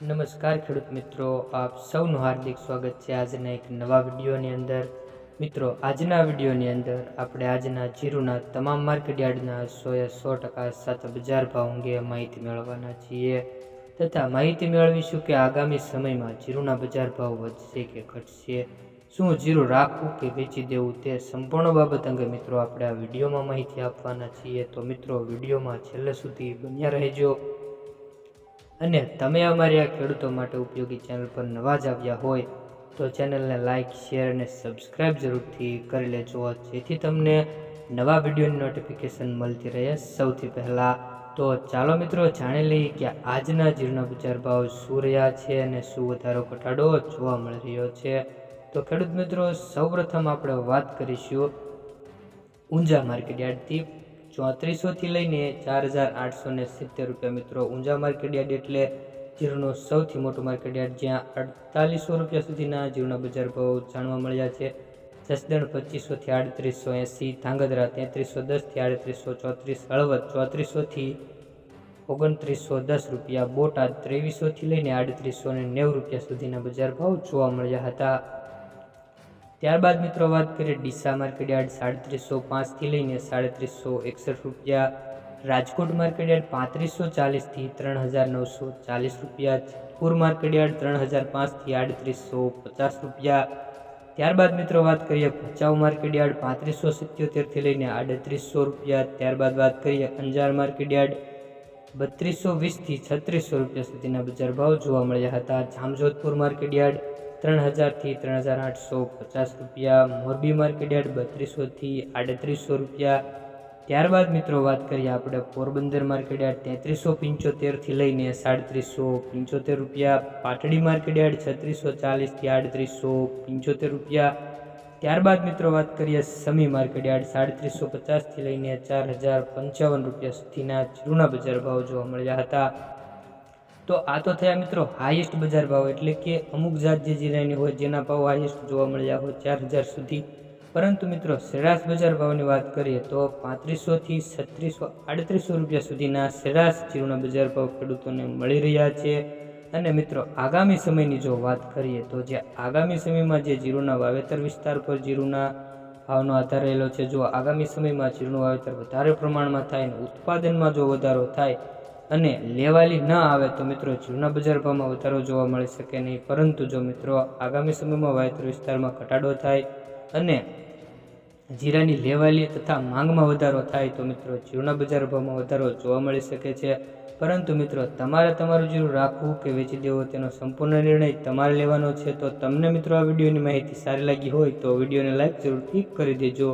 નમસ્કાર ખેડૂત મિત્રો, આપ સૌનું હાર્દિક સ્વાગત છે આજના એક નવા વિડીયોની અંદર। મિત્રો, આજના વિડીયોની અંદર આપણે આજના જીરુના તમામ માર્કેટ યાર્ડના 100% સાચા બજાર ભાવ અંગે માહિતી મેળવવાના છીએ તથા માહિતી મેળવીશું કે આગામી સમયમાં જીરુના બજાર ભાવ વધશે કે ઘટશે, શું જીરું રાખવું કે વેચી દેવું તે સંપૂર્ણ બાબત અંગે મિત્રો આપણે આ વિડીયોમાં માહિતી આપવાના છીએ। તો મિત્રો, વિડીયોમાં છેલ્લે સુધી બન્યા રહેજો અને તમે અમારી આ ખેડૂતો માટે ઉપયોગી ચેનલ પર નવા જ આવ્યા હોય તો ચેનલને લાઇક, શેર અને સબસ્ક્રાઇબ જરૂરથી કરી લેજો, જેથી તમને નવા વિડીયોની નોટિફિકેશન મળતી રહે સૌથી પહેલાં। તો ચાલો મિત્રો, જાણી લઈએ કે આજના જીરુના બજાર ભાવ શું રહ્યા છે અને શું વધારો ઘટાડો જોવા મળી રહ્યો છે। તો ખેડૂત મિત્રો, સૌપ્રથમ આપણે વાત કરીશું ઊંઝા માર્કેટ યાર્ડથી 3400 થી લઈને 4870 રૂપિયા। મિત્રો, ઊંઝા માર્કેટ યાર્ડ એટલે જીરુનું સૌથી મોટું માર્કેટ યાર્ડ, જ્યાં 4800 રૂપિયા સુધીના જીરુના બજાર ભાવ જાણવા મળ્યા છે। જસદણ 2500 થી 3880, ધાંગધ્રા 3310 થી 3834, હળવદ 3400 થી 2910 રૂપિયા, બોટાદ 2300 થી લઈને 3890 રૂપિયા સુધીના બજાર ભાવ જોવા મળ્યા હતા। ત્યારબાદ મિત્રો વાત કરીએ ડીસા માર્કેટ યાર્ડ 3705 થી લઈને 3761 રૂપિયા, રાજકોટ માર્કેટ યાર્ડ 3540 થી 3940 રૂપિયા, જેતપુર માર્કેટ યાર્ડ 3005 થી 3850 રૂપિયા। ત્યારબાદ મિત્રો વાત કરીએ ભચાઉ માર્કેટ યાર્ડ 3577 થી લઈને 3800 રૂપિયા। ત્યારબાદ વાત કરીએ અંજાર માર્કેટ યાર્ડ 3220 થી 3600 રૂપિયા સુધીના બજાર ભાવ જોવા મળ્યા હતા। જામજોધપુર માર્કેટ યાર્ડ 3000 થી 3850 રૂપિયા, મોરબી માર્કેટ યાર્ડ 3200 થી 3800 રૂપિયા। ત્યારબાદ મિત્રો વાત કરીએ આપણે પોરબંદર માર્કેટ યાર્ડ 3375 થી લઈને 3775 રૂપિયા, પાટડી માર્કેટ યાર્ડ 3640 થી 3875 રૂપિયા। ત્યારબાદ મિત્રો વાત કરીએ સમી માર્કેટ યાર્ડ 3750 થી લઈને 4055 રૂપિયા સુધીના જીરુના બજાર ભાવ જોવા મળ્યા હતા। તો આ તો થયા મિત્રો હાઈએસ્ટ બજાર ભાવ, એટલે કે અમુક જાત જે જીરાની હોય જેના ભાવ હાઈએસ્ટ જોવા મળ્યા હોય 4000 સુધી। પરંતુ મિત્રો, સરેરાશ બજાર ભાવની વાત કરીએ તો 3500 થી 3638 રૂપિયા સુધીના સરેરાશ જીરુના બજાર ભાવ ખેડૂતોને મળી રહ્યા છે। અને મિત્રો, આગામી સમયની જો વાત કરીએ તો જે આગામી સમયમાં જે જીરુના વાવેતર વિસ્તાર પર જીરુના ભાવનો આધાર રહેલો છે, જો આગામી સમયમાં જીરુનું વાવેતર વધારે પ્રમાણમાં થાય અને ઉત્પાદનમાં જો વધારો થાય અને લેવાલી ન આવે તો મિત્રો જીરુના બજાર ભાવમાં વધારો જોવા મળી શકે નહીં। પરંતુ જો મિત્રો આગામી સમયમાં વાવેતર વિસ્તારમાં ઘટાડો થાય અને જીરાની લેવાલી તથા માંગમાં વધારો થાય તો મિત્રો જીરુના બજાર ભાવમાં વધારો જોવા મળી શકે છે। પરંતુ મિત્રો, તમારે તમારું જીરું રાખવું કે વેચી દેવું તેનો સંપૂર્ણ નિર્ણય તમારે લેવાનો છે। તો તમને મિત્રો આ વિડીયોની માહિતી સારી લાગી હોય તો વિડીયોને લાઈક જરૂરથી કરી દેજો।